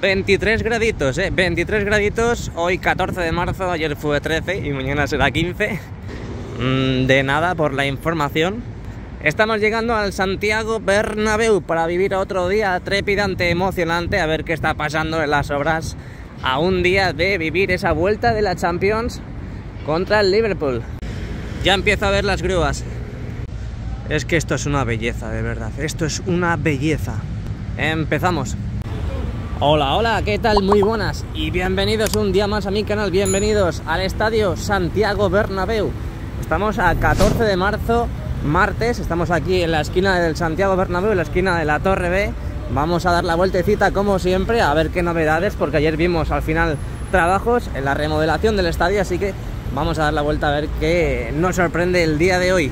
23 graditos, 23 graditos, hoy 14 de marzo, ayer fue 13 y mañana será 15. De nada por la información. Estamos llegando al Santiago Bernabéu para vivir otro día trepidante, emocionante, a ver qué está pasando en las obras a un día de vivir esa vuelta de la Champions contra el Liverpool. Ya empiezo a ver las grúas. Es que esto es una belleza, de verdad, esto es una belleza. Empezamos. Hola, hola, ¿qué tal? Muy buenas y bienvenidos un día más a mi canal, bienvenidos al Estadio Santiago Bernabéu. Estamos a 14 de marzo, martes, estamos aquí en la esquina del Santiago Bernabéu, en la esquina de la Torre B. Vamos a dar la vueltecita como siempre, a ver qué novedades, porque ayer vimos al final trabajos en la remodelación del estadio, así que vamos a dar la vuelta a ver qué nos sorprende el día de hoy.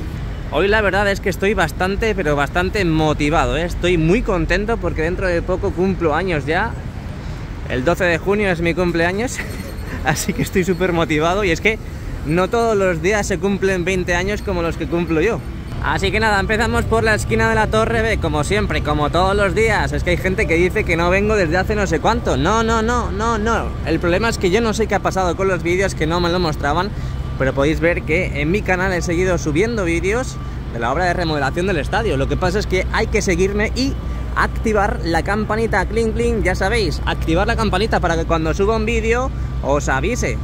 Hoy la verdad es que estoy bastante, pero bastante motivado, Estoy muy contento porque dentro de poco cumplo años ya. El 12 de junio es mi cumpleaños, así que estoy súper motivado y es que no todos los días se cumplen 20 años como los que cumplo yo. Así que nada, empezamos por la esquina de la Torre B, como siempre, como todos los días. Es que hay gente que dice que no vengo desde hace no sé cuánto. No. El problema es que yo no sé qué ha pasado con los vídeos, que no me lo mostraban. Pero podéis ver que en mi canal he seguido subiendo vídeos de la obra de remodelación del estadio. Lo que pasa es que hay que seguirme y activar la campanita, clink clink, ya sabéis, activar la campanita para que cuando suba un vídeo os avise.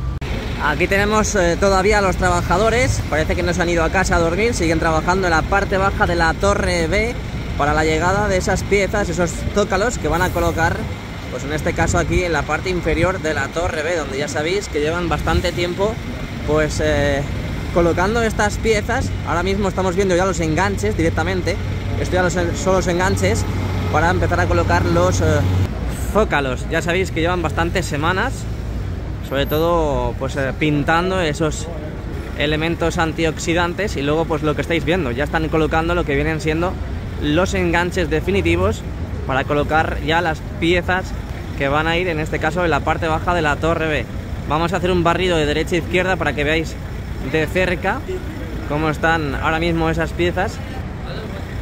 Aquí tenemos todavía a los trabajadores, parece que no se han ido a casa a dormir, siguen trabajando en la parte baja de la Torre B para la llegada de esas piezas, esos zócalos que van a colocar, pues en este caso aquí en la parte inferior de la Torre B, donde ya sabéis que llevan bastante tiempo pues colocando estas piezas. Ahora mismo estamos viendo ya los enganches directamente. Esto ya son los enganches para empezar a colocar los zócalos. Ya sabéis que llevan bastantes semanas, sobre todo pues pintando esos elementos antioxidantes, y luego pues lo que estáis viendo, ya están colocando lo que vienen siendo los enganches definitivos para colocar ya las piezas que van a ir en este caso en la parte baja de la Torre B. Vamos a hacer un barrido de derecha a izquierda para que veáis de cerca cómo están ahora mismo esas piezas.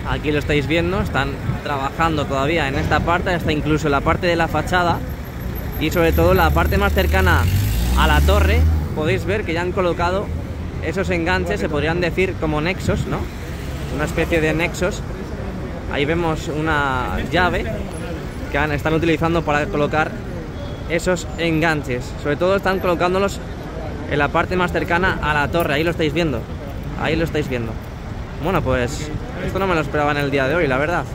Aquí lo estáis viendo, están trabajando todavía en esta parte, hasta incluso la parte de la fachada, y sobre todo la parte más cercana a la torre. Podéis ver que ya han colocado esos enganches, se podrían decir como nexos, ¿no? Una especie de nexos. Ahí vemos una llave que están utilizando para colocar esos enganches. Sobre todo están colocándolos en la parte más cercana a la torre. Ahí lo estáis viendo. Ahí lo estáis viendo. Bueno, pues esto no me lo esperaba en el día de hoy, la verdad.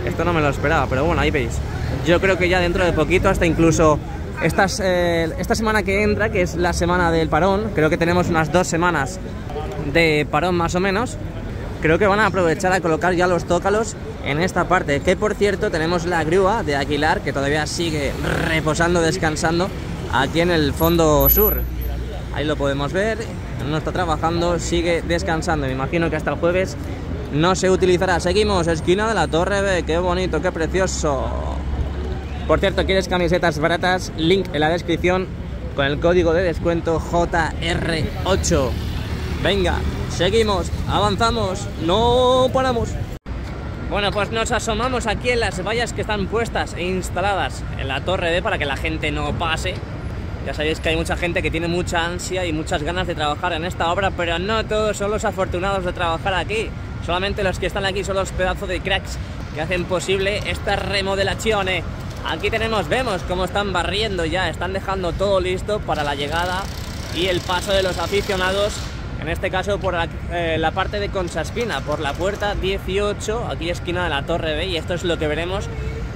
Esto no me lo esperaba, pero bueno, ahí veis. Yo creo que ya dentro de poquito, hasta incluso esta semana que entra, que es la semana del parón, creo que tenemos unas 2 semanas de parón más o menos. Creo que van a aprovechar a colocar ya los zócalos en esta parte, que por cierto tenemos la grúa de Aguilar que todavía sigue reposando, descansando aquí en el fondo sur. Ahí lo podemos ver, no está trabajando, sigue descansando. Me imagino que hasta el jueves no se utilizará. Seguimos, esquina de la Torre B, qué bonito, qué precioso. Por cierto, ¿quieres camisetas baratas? Link en la descripción con el código de descuento JR8. Venga, seguimos, avanzamos, no paramos. Bueno, pues nos asomamos aquí en las vallas que están puestas e instaladas en la Torre B para que la gente no pase. Ya sabéis que hay mucha gente que tiene mucha ansia y muchas ganas de trabajar en esta obra, pero no todos son los afortunados de trabajar aquí. Solamente los que están aquí son los pedazos de cracks que hacen posible esta remodelación. Aquí vemos cómo están barriendo ya, están dejando todo listo para la llegada y el paso de los aficionados. En este caso por la parte de Concha Espina, por la puerta 18, aquí esquina de la Torre B, y esto es lo que veremos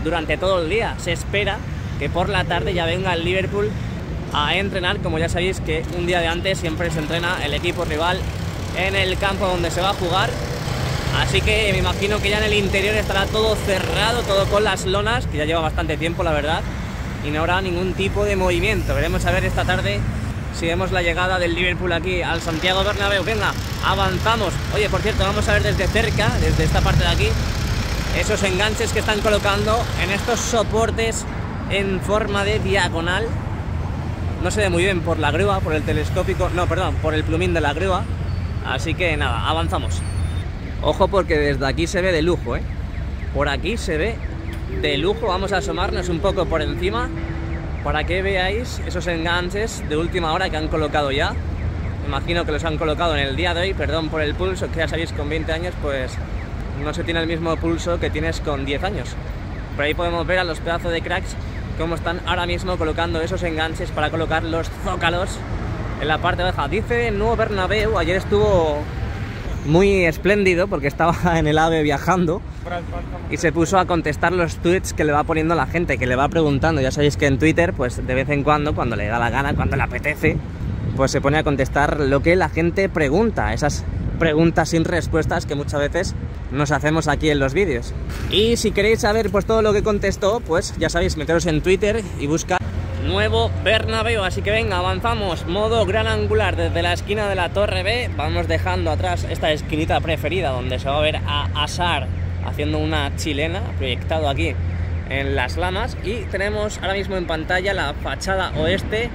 durante todo el día. Se espera que por la tarde ya venga el Liverpool a entrenar, como ya sabéis que un día de antes siempre se entrena el equipo rival en el campo donde se va a jugar. Así que me imagino que ya en el interior estará todo cerrado, todo con las lonas, que ya lleva bastante tiempo la verdad, y no habrá ningún tipo de movimiento. Veremos a ver esta tarde si vemos la llegada del Liverpool aquí al Santiago Bernabéu. Venga, avanzamos. Oye, por cierto, vamos a ver desde cerca, desde esta parte de aquí, esos enganches que están colocando en estos soportes en forma de diagonal. No se ve muy bien por la grúa, por el telescópico, no, perdón, por el plumín de la grúa. Así que nada, avanzamos. Ojo porque desde aquí se ve de lujo, Por aquí se ve de lujo. Vamos a asomarnos un poco por encima para que veáis esos enganches de última hora que han colocado ya. Imagino que los han colocado en el día de hoy, perdón por el pulso, que ya sabéis, con 20 años pues no se tiene el mismo pulso que tienes con 10 años. Por ahí podemos ver a los pedazos de cracks cómo están ahora mismo colocando esos enganches para colocar los zócalos en la parte baja. Dice el nuevo Bernabéu, ayer estuvo muy espléndido porque estaba en el AVE viajando y se puso a contestar los tweets que le va poniendo la gente, que le va preguntando. Ya sabéis que en Twitter, pues de vez en cuando le da la gana, cuando le apetece, pues se pone a contestar lo que la gente pregunta, esas preguntas sin respuestas que muchas veces nos hacemos aquí en los vídeos. Y si queréis saber pues todo lo que contestó, pues ya sabéis, meteros en Twitter y buscar nuevo Bernabéu. Así que venga, avanzamos, modo gran angular desde la esquina de la Torre B. Vamos dejando atrás esta esquinita preferida donde se va a ver a Hazard haciendo una chilena, proyectado aquí en las lamas. Y tenemos ahora mismo en pantalla la fachada oeste.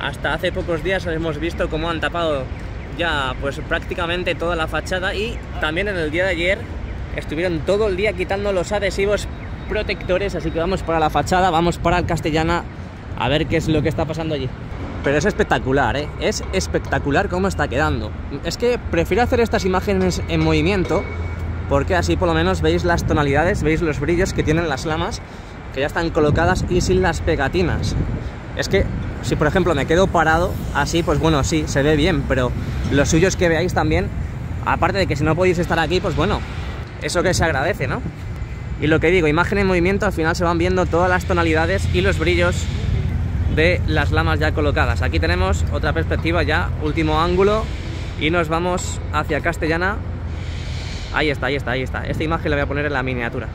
Hasta hace pocos días hemos visto cómo han tapado ya pues prácticamente toda la fachada, y también en el día de ayer estuvieron todo el día quitando los adhesivos protectores. Así que vamos para la fachada, vamos para el Castellana a ver qué es lo que está pasando allí. Pero es espectacular, ¿eh? Es espectacular cómo está quedando. Es que prefiero hacer estas imágenes en movimiento porque así por lo menos veis las tonalidades, veis los brillos que tienen las lamas, que ya están colocadas y sin las pegatinas. Es que si por ejemplo me quedo parado así, pues bueno, sí, se ve bien, pero lo suyo es que veáis también, aparte de que si no podéis estar aquí, pues bueno, eso que se agradece, ¿no? Y lo que digo, imagen en movimiento, al final se van viendo todas las tonalidades y los brillos de las lamas ya colocadas. Aquí tenemos otra perspectiva ya, último ángulo, y nos vamos hacia Castellana. Ahí está, ahí está, ahí está. Esta imagen la voy a poner en la miniatura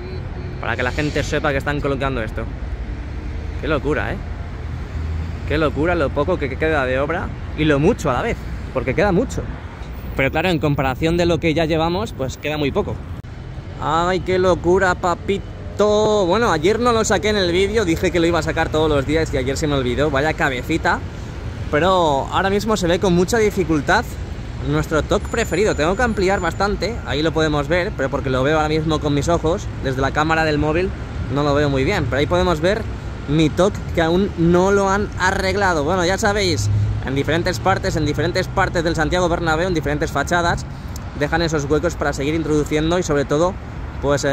para que la gente sepa que están colocando esto. Qué locura, ¿eh? Qué locura lo poco que queda de obra y lo mucho a la vez, porque queda mucho. Pero claro, en comparación de lo que ya llevamos, pues queda muy poco. ¡Ay, qué locura, papito! Bueno, ayer no lo saqué en el vídeo, dije que lo iba a sacar todos los días y ayer se me olvidó, vaya cabecita. Pero ahora mismo se ve con mucha dificultad nuestro TOC preferido. Tengo que ampliar bastante, ahí lo podemos ver, pero porque lo veo ahora mismo con mis ojos, desde la cámara del móvil no lo veo muy bien. Pero ahí podemos ver mi TOC, que aún no lo han arreglado. Bueno, ya sabéis, en diferentes partes del Santiago Bernabéu, en diferentes fachadas, dejan esos huecos para seguir introduciendo y sobre todo, pues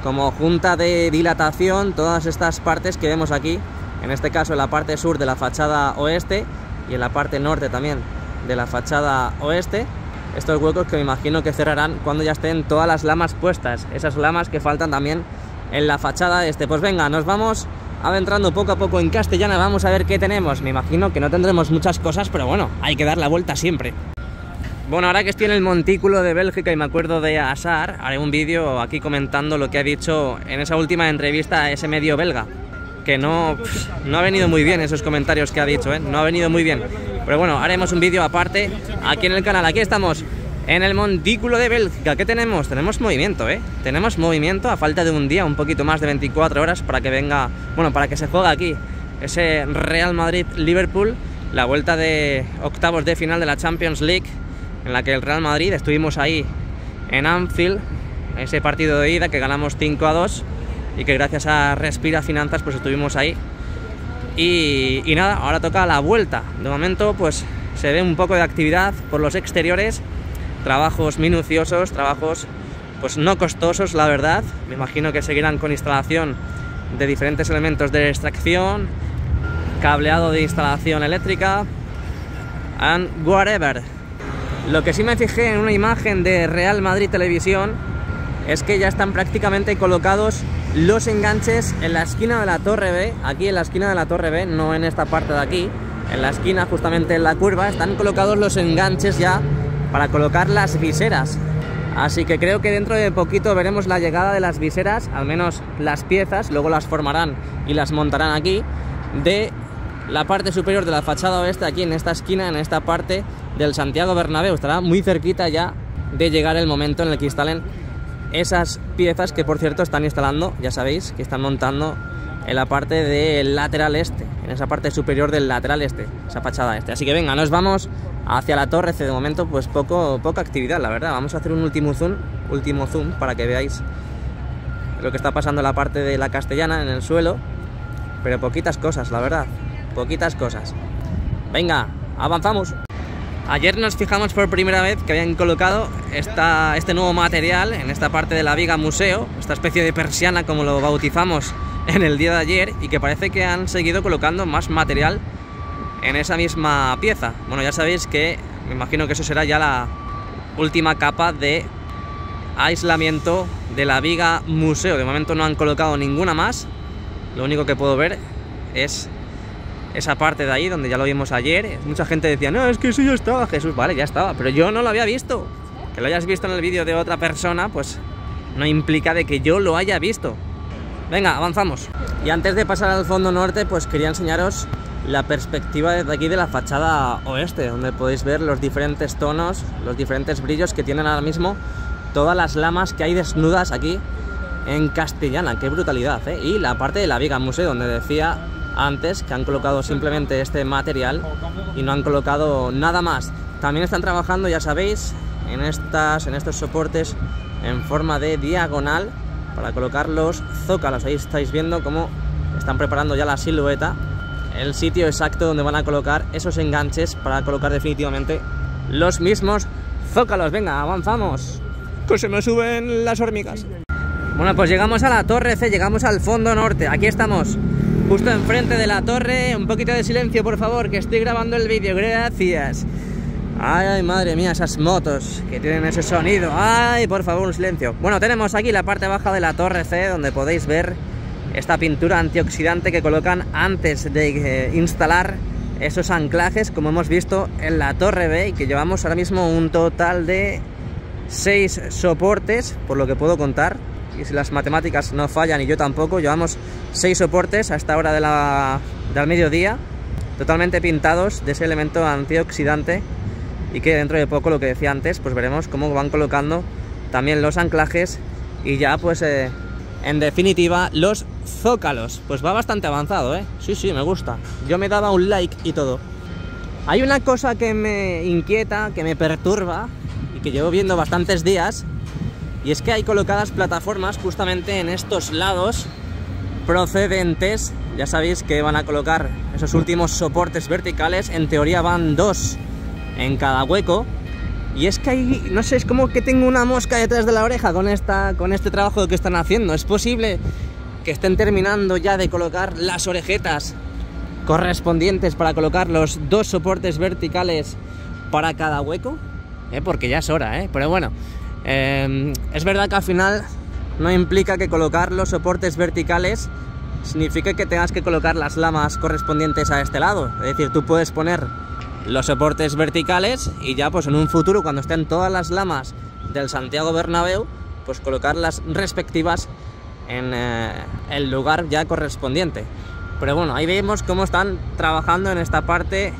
como junta de dilatación, todas estas partes que vemos aquí, en este caso en la parte sur de la fachada oeste y en la parte norte también de la fachada oeste, estos huecos que me imagino que cerrarán cuando ya estén todas las lamas puestas, esas lamas que faltan también en la fachada este. Pues venga, nos vamos adentrando poco a poco en Castellana, vamos a ver qué tenemos. Me imagino que no tendremos muchas cosas, pero bueno, hay que dar la vuelta siempre. Bueno, ahora que estoy en el montículo de Bélgica y me acuerdo de Hazard, haré un vídeo aquí comentando lo que ha dicho en esa última entrevista a ese medio belga, que no ha venido muy bien esos comentarios que ha dicho, ¿eh? No ha venido muy bien. Pero bueno, haremos un vídeo aparte aquí en el canal. Aquí estamos en el montículo de Bélgica. ¿Qué tenemos? Tenemos movimiento, ¿eh? Tenemos movimiento a falta de un día, un poquito más de 24 horas para que venga, bueno, para que se juegue aquí ese Real Madrid-Liverpool, la vuelta de octavos de final de la Champions League, en la que el Real Madrid estuvimos ahí en Anfield, ese partido de ida que ganamos 5-2 y que gracias a Respira Finanzas pues estuvimos ahí. Y nada, ahora toca la vuelta. De momento pues se ve un poco de actividad por los exteriores, trabajos minuciosos, trabajos pues no costosos, la verdad. Me imagino que seguirán con instalación de diferentes elementos de extracción, cableado de instalación eléctrica and whatever. Lo que sí me fijé en una imagen de Real Madrid Televisión es que ya están prácticamente colocados los enganches en la esquina de la Torre B, aquí en la esquina de la Torre B, no en esta parte de aquí, en la esquina justamente en la curva, están colocados los enganches ya para colocar las viseras. Así que creo que dentro de poquito veremos la llegada de las viseras, al menos las piezas, luego las formarán y las montarán aquí, de la parte superior de la fachada oeste, aquí en esta esquina, en esta parte del Santiago Bernabéu. Estará muy cerquita ya de llegar el momento en el que instalen esas piezas, que por cierto están instalando, ya sabéis, que están montando en la parte del lateral este, en esa parte superior del lateral este, esa fachada este. Así que venga, nos vamos hacia la Torre C. De momento pues poca actividad, la verdad. Vamos a hacer un último zoom para que veáis lo que está pasando en la parte de la Castellana, en el suelo, pero poquitas cosas, la verdad, poquitas cosas. Venga, avanzamos. Ayer nos fijamos por primera vez que habían colocado este nuevo material en esta parte de la viga museo, esta especie de persiana como lo bautizamos en el día de ayer, y que parece que han seguido colocando más material en esa misma pieza. Bueno, ya sabéis que me imagino que eso será ya la última capa de aislamiento de la viga museo. De momento no han colocado ninguna más. Lo único que puedo ver es esa parte de ahí donde ya lo vimos ayer. Mucha gente decía, no, es que eso ya estaba, Jesús. Vale, ya estaba, pero yo no lo había visto. Que lo hayas visto en el vídeo de otra persona, pues no implica de que yo lo haya visto. Venga, avanzamos. Y antes de pasar al fondo norte, pues quería enseñaros la perspectiva desde aquí de la fachada oeste, donde podéis ver los diferentes tonos, los diferentes brillos que tienen ahora mismo todas las lamas que hay desnudas aquí en Castellana. Qué brutalidad, ¿eh? Y la parte de la viga museo, donde decía antes que han colocado simplemente este material y no han colocado nada más. También están trabajando, ya sabéis, en estos soportes en forma de diagonal para colocar los zócalos. Ahí estáis viendo cómo están preparando ya la silueta, el sitio exacto donde van a colocar esos enganches para colocar definitivamente los mismos zócalos. Venga, avanzamos, que se me suben las hormigas. Bueno, pues llegamos a la Torre C, llegamos al fondo norte. Aquí estamos, justo enfrente de la torre. Un poquito de silencio, por favor, que estoy grabando el vídeo, gracias. Ay, madre mía, esas motos que tienen ese sonido. Ay, por favor, un silencio. Bueno, tenemos aquí la parte baja de la Torre C, donde podéis ver esta pintura antioxidante que colocan antes de instalar esos anclajes, como hemos visto en la Torre B, y que llevamos ahora mismo un total de 6 soportes, por lo que puedo contar. Y si las matemáticas no fallan y yo tampoco, llevamos 6 soportes a esta hora del mediodía, totalmente pintados de ese elemento antioxidante, y que dentro de poco, lo que decía antes, pues veremos cómo van colocando también los anclajes y ya pues en definitiva los zócalos. Pues va bastante avanzado, ¿eh? Sí, sí, me gusta. Yo me daba un like y todo. Hay una cosa que me inquieta, que me perturba y que llevo viendo bastantes días, y es que hay colocadas plataformas justamente en estos lados procedentes. Ya sabéis que van a colocar esos últimos soportes verticales. En teoría van 2 en cada hueco. Y es que hay, no sé, es como que tengo una mosca detrás de la oreja con este trabajo que están haciendo. ¿Es posible que estén terminando ya de colocar las orejetas correspondientes para colocar los 2 soportes verticales para cada hueco? Porque ya es hora, ¿eh? Pero bueno, es verdad que al final no implica que colocar los soportes verticales signifique que tengas que colocar las lamas correspondientes a este lado. Es decir, tú puedes poner los soportes verticales y ya pues en un futuro, cuando estén todas las lamas del Santiago Bernabéu, pues colocar las respectivas en el lugar ya correspondiente. Pero bueno, ahí vemos cómo están trabajando en esta parte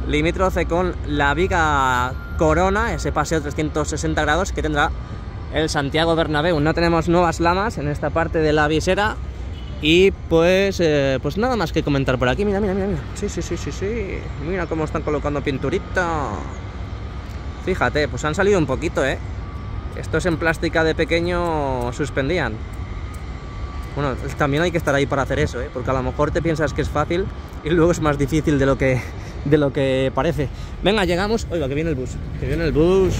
limítrofe con la viga corona, ese paseo 360 grados que tendrá el Santiago Bernabéu. No tenemos nuevas lamas en esta parte de la visera. Y pues nada más que comentar por aquí. Mira, mira, mira, mira. Sí. Mira cómo están colocando pinturita. Fíjate, pues han salido un poquito, ¿eh? Estos en plástica de pequeño suspendían. Bueno, también hay que estar ahí para hacer eso, ¿eh? Porque a lo mejor te piensas que es fácil y luego es más difícil de lo que parece. Venga, llegamos. Oiga, que viene el bus. Que viene el bus.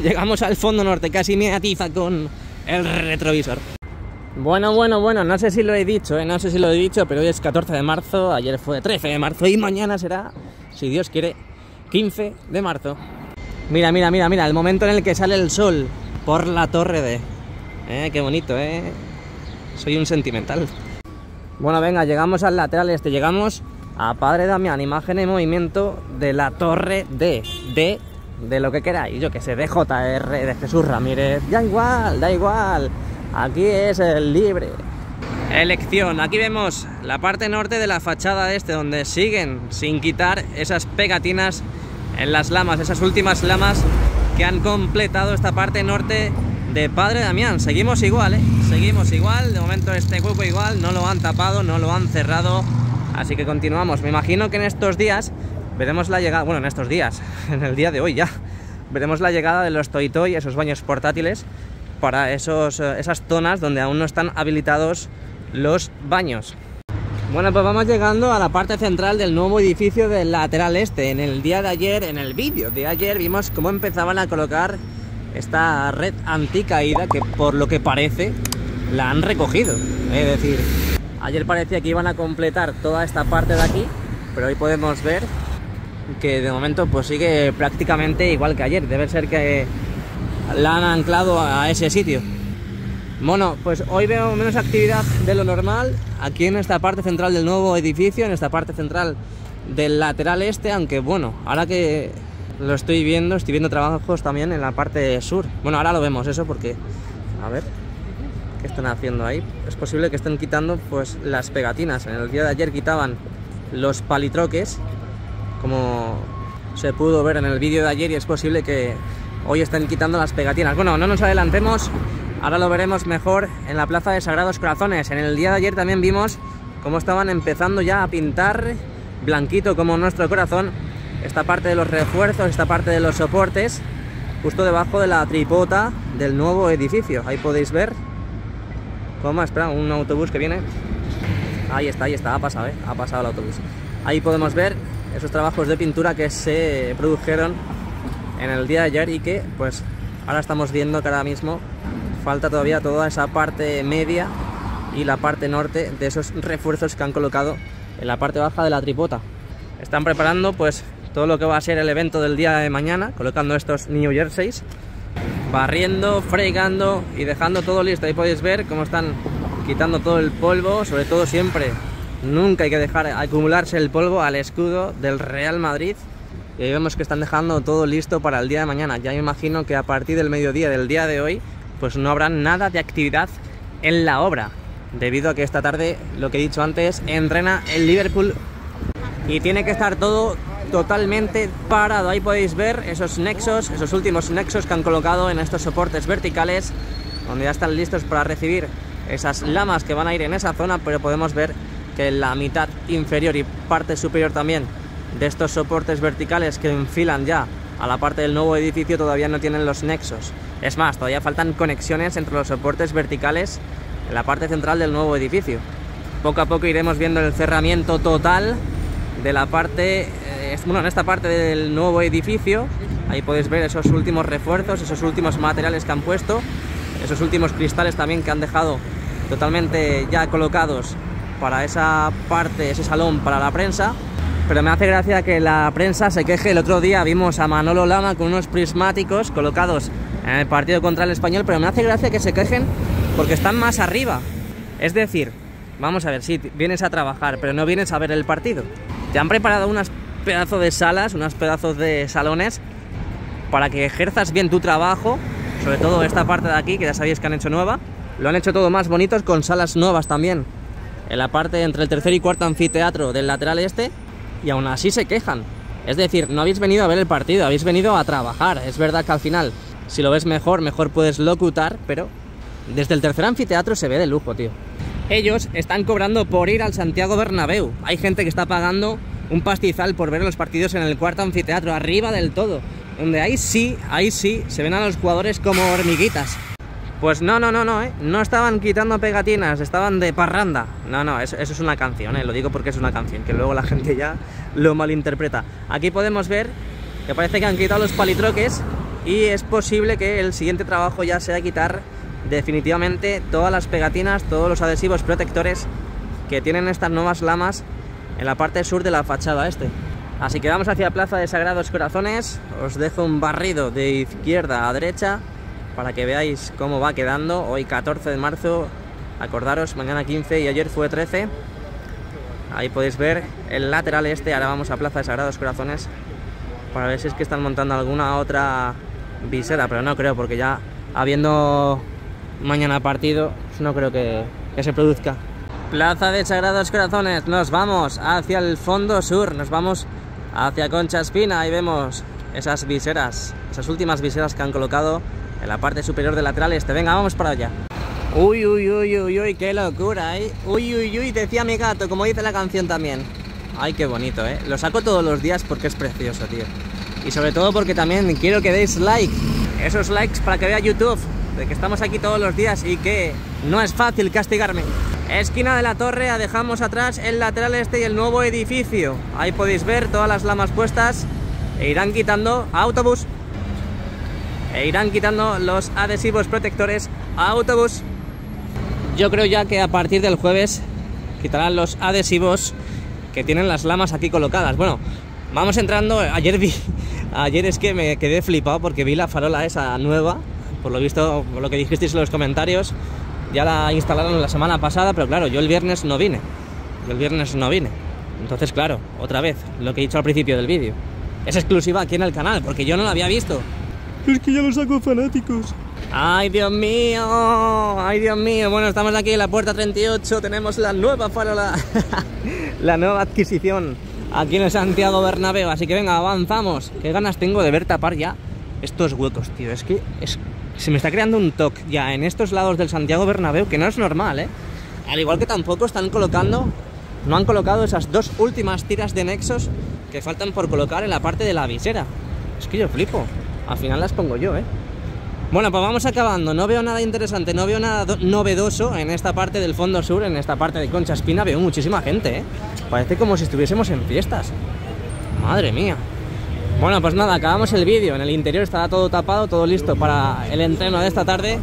Llegamos al fondo norte. Casi me atiza con el retrovisor. Bueno, no sé si lo he dicho, pero hoy es 14 de marzo, ayer fue 13 de marzo y mañana será, si Dios quiere, 15 de marzo. Mira, el momento en el que sale el sol por la Torre D. Qué bonito, soy un sentimental. Bueno, venga, llegamos al lateral este, llegamos a Padre Damián, imagen en movimiento de la Torre D, de lo que queráis, yo que sé, de JR, de Jesús Ramírez, da igual. Aquí es el libre elección. Aquí vemos la parte norte de la fachada este, donde siguen sin quitar esas pegatinas en las lamas, esas últimas lamas que han completado esta parte norte de Padre Damián. Seguimos igual, seguimos igual. De momento este hueco igual, no lo han tapado, no lo han cerrado, así que continuamos. Me imagino que en estos días veremos la llegada, bueno, en estos días, en el día de hoy ya, veremos la llegada de los Toy Toy, esos baños portátiles para esas zonas donde aún no están habilitados los baños. Bueno, pues vamos llegando a la parte central del nuevo edificio del lateral este. En el día de ayer, en el vídeo de ayer, vimos cómo empezaban a colocar esta red anticaída, que por lo que parece la han recogido. Es decir, ayer parecía que iban a completar toda esta parte de aquí, pero hoy podemos ver que de momento pues sigue prácticamente igual que ayer. Debe ser que la han anclado a ese sitio. Bueno, pues hoy veo menos actividad de lo normal aquí en esta parte central del nuevo edificio, en esta parte central del lateral este, aunque bueno, ahora que lo estoy viendo trabajos también en la parte sur. Bueno, ahora lo vemos eso porque, a ver, ¿qué están haciendo ahí? Es posible que estén quitando pues las pegatinas. En el día de ayer quitaban los palitroques, como se pudo ver en el vídeo de ayer, y es posible que hoy estén quitando las pegatinas. Bueno, no nos adelantemos. Ahora lo veremos mejor en la plaza de Sagrados Corazones. En el día de ayer también vimos cómo estaban empezando ya a pintar blanquito como nuestro corazón esta parte de los refuerzos, esta parte de los soportes, justo debajo de la tripota del nuevo edificio. Ahí podéis ver cómo, espera, un autobús que viene. Ahí está, ha pasado el autobús. Ahí podemos ver esos trabajos de pintura que se produjeron en el día de ayer y que pues ahora estamos viendo que ahora mismo falta todavía toda esa parte media y la parte norte de esos refuerzos que han colocado en la parte baja de la tripota. Están preparando pues todo lo que va a ser el evento del día de mañana, colocando estos New Jerseys, barriendo, fregando y dejando todo listo. Ahí podéis ver cómo están quitando todo el polvo, sobre todo siempre, nunca hay que dejar acumularse el polvo al escudo del Real Madrid. Y ahí vemos que están dejando todo listo para el día de mañana. Ya me imagino que a partir del mediodía del día de hoy pues no habrá nada de actividad en la obra, debido a que esta tarde, lo que he dicho antes, entrena el Liverpool y tiene que estar todo totalmente parado. Ahí podéis ver esos nexos, esos últimos nexos que han colocado en estos soportes verticales, donde ya están listos para recibir esas lamas que van a ir en esa zona, pero podemos ver que la mitad inferior y parte superior también de estos soportes verticales que enfilan ya a la parte del nuevo edificio todavía no tienen los nexos. Es más, todavía faltan conexiones entre los soportes verticales en la parte central del nuevo edificio. Poco a poco iremos viendo el cerramiento total de la parte, bueno, en esta parte del nuevo edificio. Ahí podéis ver esos últimos refuerzos, esos últimos materiales que han puesto, esos últimos cristales también que han dejado totalmente ya colocados para esa parte, ese salón para la prensa. Pero me hace gracia que la prensa se queje. El otro día vimos a Manolo Lama con unos prismáticos colocados en el partido contra el Español, pero me hace gracia que se quejen porque están más arriba. Es decir, vamos a ver, si vienes a trabajar, pero no vienes a ver el partido. Te han preparado unas pedazos de salas, unos pedazos de salones para que ejerzas bien tu trabajo, sobre todo esta parte de aquí, que ya sabéis que han hecho nueva. Lo han hecho todo más bonitos, con salas nuevas también en la parte entre el tercer y cuarto anfiteatro del lateral este. Y aún así se quejan. Es decir, no habéis venido a ver el partido, habéis venido a trabajar. Es verdad que al final, si lo ves mejor puedes locutar, pero desde el tercer anfiteatro se ve de lujo, tío. Ellos están cobrando por ir al Santiago Bernabéu. Hay gente que está pagando un pastizal por ver los partidos en el cuarto anfiteatro, arriba del todo, donde ahí sí se ven a los jugadores como hormiguitas. Pues no, no estaban quitando pegatinas, estaban de parranda. No, eso es una canción, lo digo porque es una canción, que luego la gente ya lo malinterpreta. Aquí podemos ver que parece que han quitado los palitroques y es posible que el siguiente trabajo ya sea quitar definitivamente todas las pegatinas, todos los adhesivos protectores que tienen estas nuevas lamas en la parte sur de la fachada este. Así que vamos hacia Plaza de Sagrados Corazones. Os dejo un barrido de izquierda a derecha para que veáis cómo va quedando. Hoy 14 de marzo, acordaros, mañana 15 y ayer fue 13. Ahí podéis ver el lateral este. Ahora vamos a Plaza de Sagrados Corazones para ver si es que están montando alguna otra visera, pero no creo, porque ya habiendo mañana partido, pues no creo que se produzca. Plaza de Sagrados Corazones, nos vamos hacia el fondo sur, nos vamos hacia Concha Espina. Ahí vemos esas viseras, esas últimas viseras que han colocado en la parte superior del lateral este. Venga, vamos para allá. Uy, qué locura, Uy, decía mi gato, como dice la canción también. Ay, qué bonito, Lo saco todos los días porque es precioso, tío. Y sobre todo porque también quiero que deis like. Esos likes para que vea YouTube de que estamos aquí todos los días y que no es fácil castigarme. Esquina de la Torre, dejamos atrás el lateral este y el nuevo edificio. Ahí podéis ver todas las lamas puestas e irán quitando autobús. E irán quitando los adhesivos protectores a autobús. Yo creo ya que a partir del jueves quitarán los adhesivos que tienen las lamas aquí colocadas. Bueno, vamos entrando. Ayer es que me quedé flipado porque vi la farola esa nueva. Por lo visto, por lo que dijisteis en los comentarios, ya la instalaron la semana pasada, pero claro, yo el viernes no vine. Entonces, claro, otra vez, lo que he dicho al principio del vídeo. Es exclusiva aquí en el canal, porque yo no la había visto. Es que ya lo saco fanáticos. ¡Ay, Dios mío! ¡Ay, Dios mío! Bueno, estamos aquí en la puerta 38, tenemos la nueva farola, la nueva adquisición aquí en el Santiago Bernabéu. Así que venga, avanzamos. Qué ganas tengo de ver tapar ya estos huecos, tío. Es que se me está creando un toque ya en estos lados del Santiago Bernabéu, que no es normal, ¿eh? Al igual que tampoco no han colocado esas dos últimas tiras de nexos que faltan por colocar en la parte de la visera. Es que yo flipo. Al final las pongo yo, ¿eh? Bueno, pues vamos acabando. No veo nada interesante, no veo nada novedoso en esta parte del fondo sur, en esta parte de Concha Espina. Veo muchísima gente, ¿eh? Parece como si estuviésemos en fiestas. Madre mía. Bueno, pues nada, acabamos el vídeo. En el interior estaba todo tapado, todo listo para el entreno de esta tarde.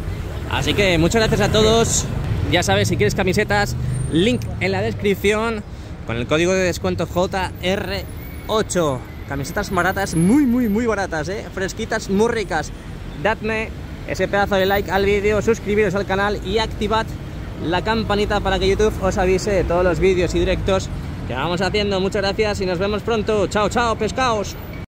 Así que muchas gracias a todos. Ya sabes, si quieres camisetas, link en la descripción con el código de descuento JR8. Camisetas baratas, muy baratas, fresquitas, muy ricas. Dadme ese pedazo de like al vídeo, suscribiros al canal y activad la campanita para que YouTube os avise de todos los vídeos y directos que vamos haciendo. Muchas gracias y nos vemos pronto. Chao, chao, pescaos.